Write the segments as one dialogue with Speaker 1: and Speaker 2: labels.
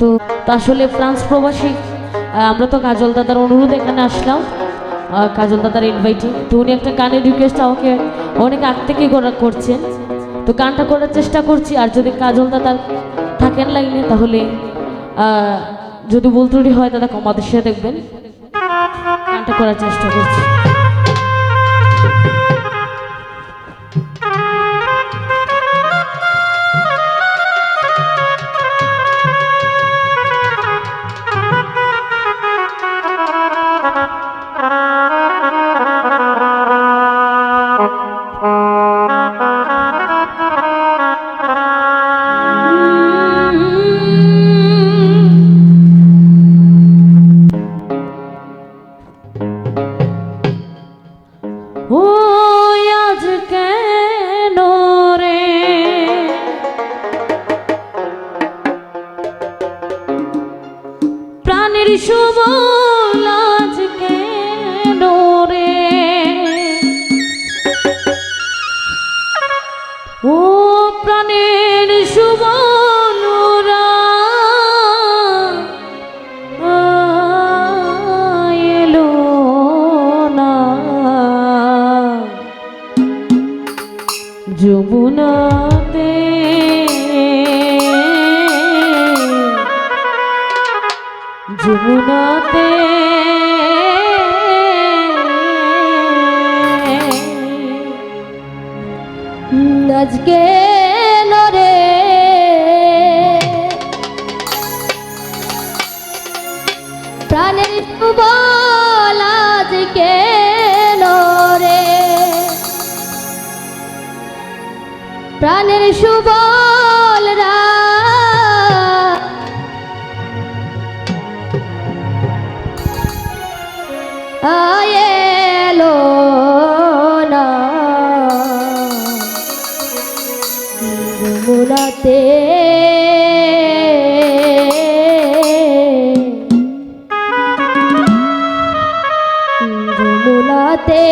Speaker 1: তো আসলে ফ্রান্স প্রবাসী আমরা তো কাজল দাদার অনুরোধ এখানে আসলাম, কাজল দাদার ইনভাইটে। তো উনি একটা গানের রিকোয়েস্ট আমাকে অনেক আগ থেকে করছেন, তো গানটা করার চেষ্টা করছি। আর যদি কাজল দাদা থাকেন লাইনে তাহলে যদি ভুল ত্রুটি হয় দাদা কমাতে সে দেখবেন, গানটা করার চেষ্টা করছি। ও আজ কেন রে প্রাণের সুবল আজ কেন রে, ও প্রাণের সুবল এলো না যমুনাতে, যমুনাতে
Speaker 2: আজকে নরে প্রাণের সুবল আজকে নরে, প্রাণের সুবল এলো না যমুনাতে, যমুনাতে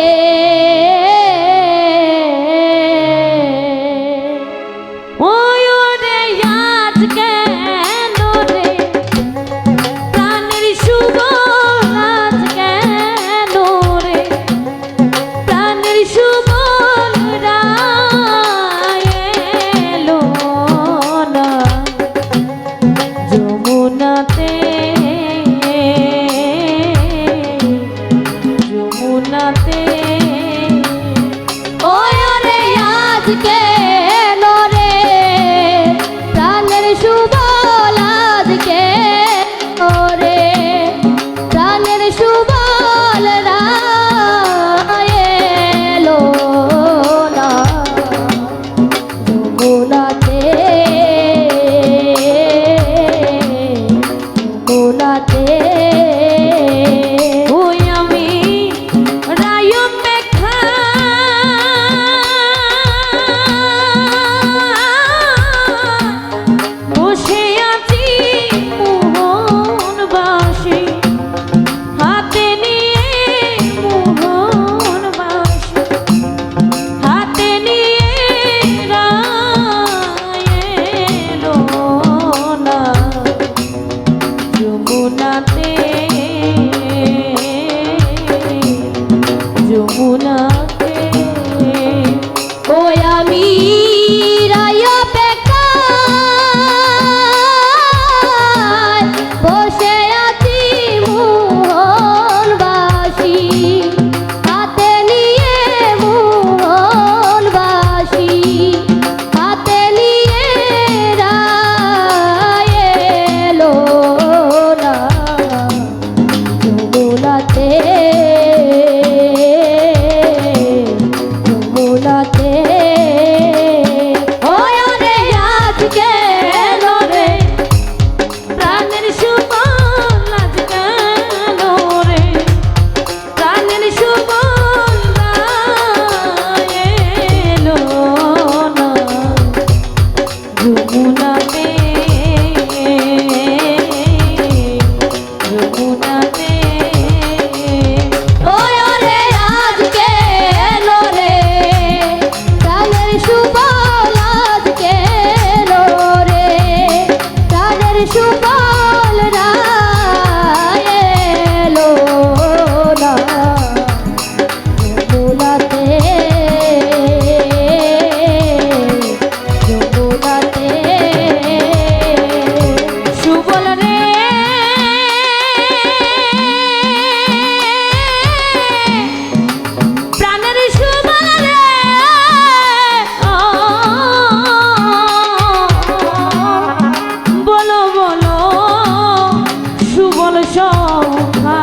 Speaker 1: সখা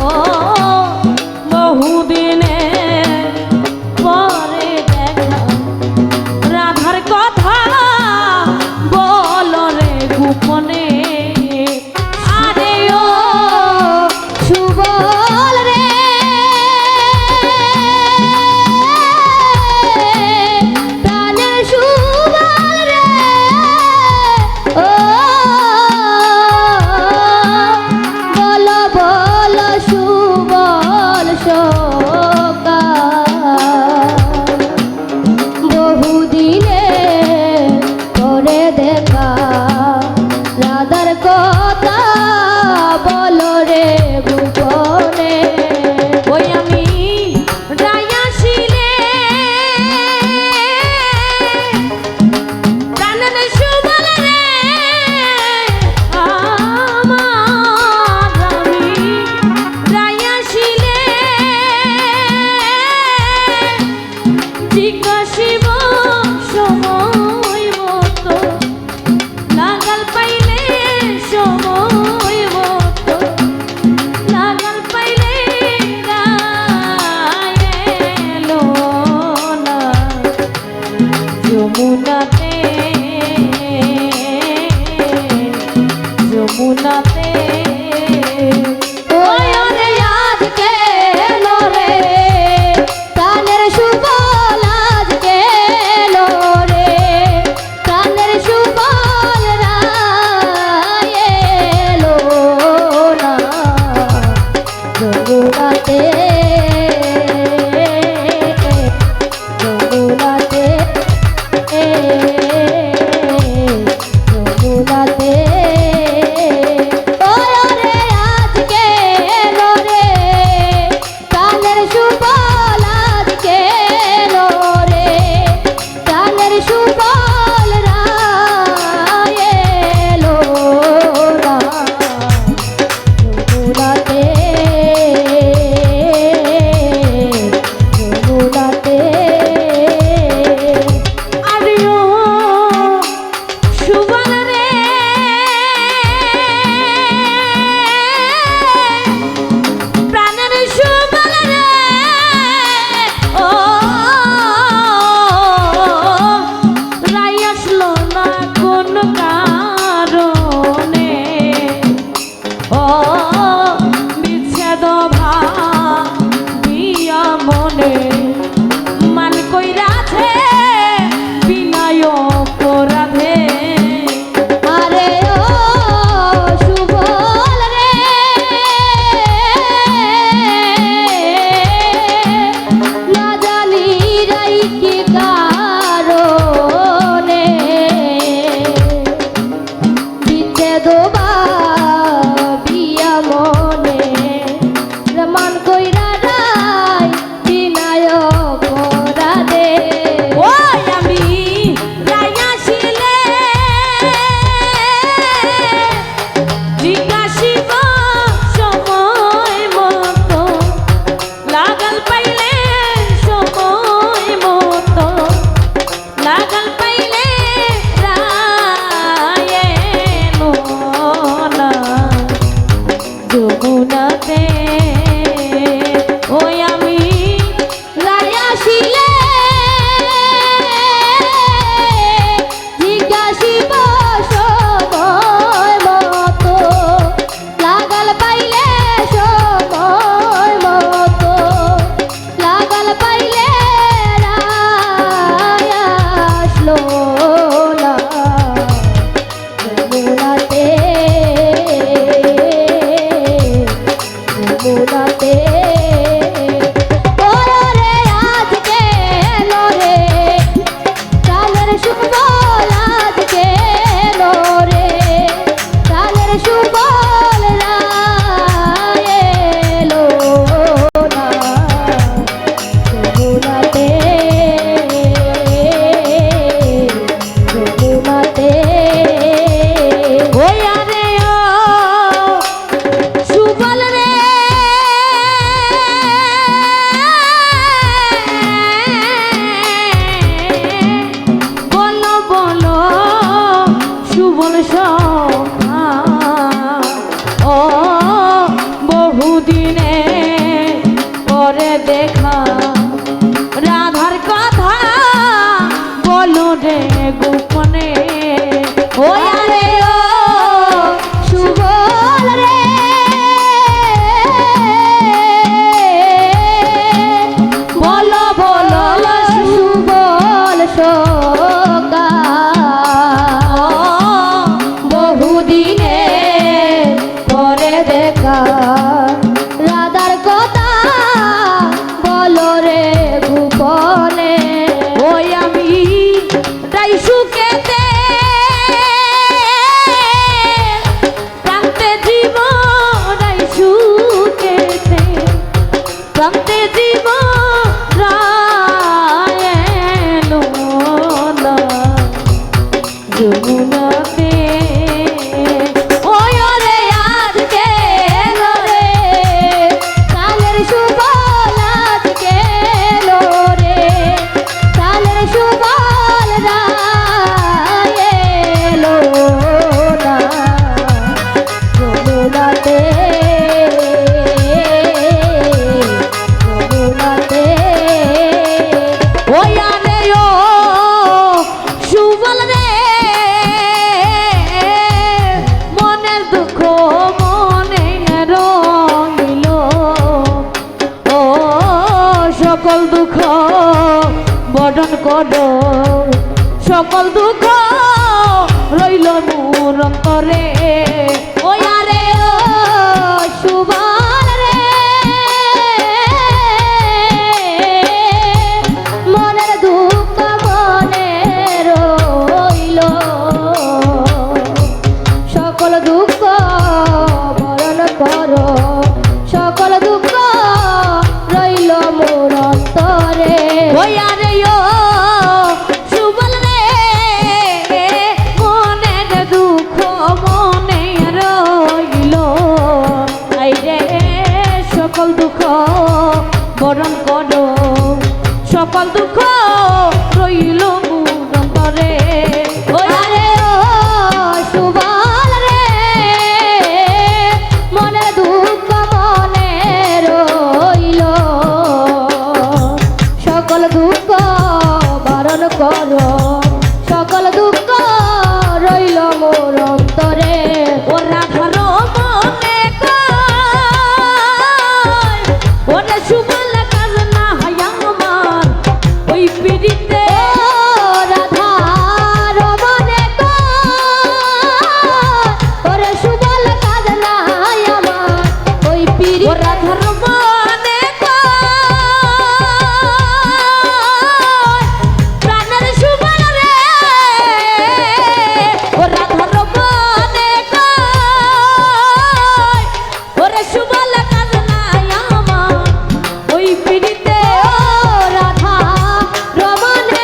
Speaker 1: ও বহুদিনে পরে দেখা রাধার কথা বলো রে গোপনে আরে ও
Speaker 2: সুবল রে প্রাণের সুবল রে ও বলো বলো সুবল সখা বহুদিনে পরে দেখা রাধার কথা বলো রে ভুবনে
Speaker 1: ওই আমি রায়াসিলে প্রাণের সুবল রে আমার আমি রায়াসিলে জিজ্ঞাসিব সময় মতো লাগাল পাইলে সময় মতো লাগাল পাইলে এলো না যমুনাতে যমুনাতে
Speaker 2: ওই রে আজকে এলো রে প্রাণের সুবল আজকে এলো রে প্রাণের সুবল রায় এলো না যমুনাতে যমুনাতে যমুনাতে ওই রে আজকে এলো রে প্রাণের সুবল আজকে এলো রে প্রাণের সুবল রায় এলো না যমুনাতে যমুনাতে
Speaker 1: আরে ও সুবল রে প্রাণের সুবল রে ও রাই আসলো না কোন কারণে ও বিচ্ছেদ ভাবিয়া মনে মান কইরাছে বিনয় অপরাধে
Speaker 2: আরে ও সুবল রে না জানি রাই কি কারণে বিচ্ছেদ ভাবিয়া মনে মান কইরা রাই বিনয় অপরাধে
Speaker 1: ওই আমি রায়াসিলে জিজ্ঞাসিব সময় মতো লাগাল পাইলে সময় মতো লাগাল পাইলে রায়েনো না যমুনাতে ওই আমি
Speaker 2: রায়াসিলে জিজ্ঞাসিব সময় মতো লাগাল পাইলে সময় মতো লাগাল পাইলে রায় আসলো না যমুনাতে যমুনাতে ওরে আজকে এলো রে প্রাণের সুবল আজকে এলো রে প্রাণের সুবল রায় এলো না যমুনাতে যমুনাতে
Speaker 1: ওই আরে ও সুবল রে বলো বলো সুবল সখা ও বহুদিনে পরে দেখা রাধার কথা বলো রে গোপনে
Speaker 2: ও আরে ও সুবল রে বলো বলো সুবল সখা বহুদিনে পরে দেখা রাধার কথা বলো রে গোপনে
Speaker 1: ওই আমি তাই সুখেতে প্রান্তে জীবন তাই সুখেতে প্রান্তে জীবন রায়লো না যমুনাতে
Speaker 2: ওই ওরে আজকে এলো রে কালের সুবল আজকে এলো রে কালের সুবল রায় এলো না যমুনাতে যমুনাতে
Speaker 1: ওই আরে ও সুবল রে মনের দুঃখ মনে রঙিল ও সকল দুঃখ বরণ করো সকল দুঃখ রইল মোর অন্তরে
Speaker 2: ওই আরে ও সুবল রে মনের দুঃখ মনে রইল সকল দুঃখ বরণ করো সকল দুঃখ রইল মোর অন্তরে
Speaker 1: ওই আরে ও সুবল রে মনের দুঃখ মনে রইল আই রে সকল দুঃখ বরণ করো সকল দুঃখ রইল মোর অন্তরে ওই
Speaker 2: আরে ও সুবল রে মনের দুঃখ মনে রইল সকল দুঃখ বারণ করো সকল দুঃখ রইল মোর অন্তরে
Speaker 1: ও রাধার মনে কয় ওরে সুবল কাজ না হয় আমার ওই পিড়িতে
Speaker 2: ও রাধার মনে কয় ওরে সুবল কাজ নাই আমার ওই পিরি
Speaker 1: ও রাধার মনে কয় প্রাণের সুবল রে ও রাধার মনে কয় ওরে সুবল কাজ নাই আমার ওই পিড়িতে
Speaker 2: ও রাধা রমনে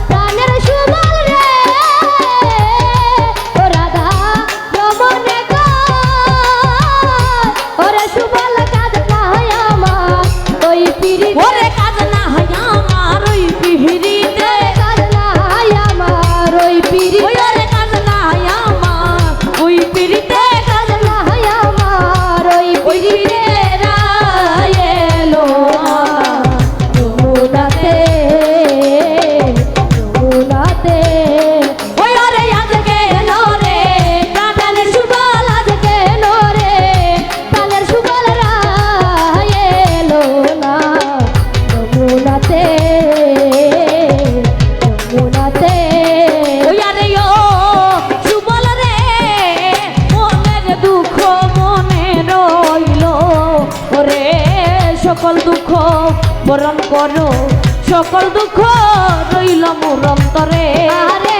Speaker 2: প্রাণের সুবল রে ও রাধা রমনে ওরে সুবল কাজ নাই আমার ওই পিরি
Speaker 1: ওরে কাজ না হয় আমার ওই পিড়িতে
Speaker 2: কাজ নাই আমার ওই পিরি
Speaker 1: ওই ওরে কাজ না হয় আমার ওই পিড়িতে
Speaker 2: কাজ নাই আমার ওই
Speaker 1: ওই
Speaker 2: পিরি
Speaker 1: পিড়িতে রায় এলো
Speaker 2: যমুনাতে যমুনাতে
Speaker 1: ওই ওরে আজকে এলো রে প্রাণের সুবল
Speaker 2: আজকে এলো রে প্রাণের সুবল রায় এলো না যমুনাতে যমুনাতে
Speaker 1: ওই আরে ও সুবল রে মনের দুঃখ মনে রইল ওরে সকল দুঃখ বরণ করো সকল দুঃখ রইল মোর অন্তরে
Speaker 2: আরে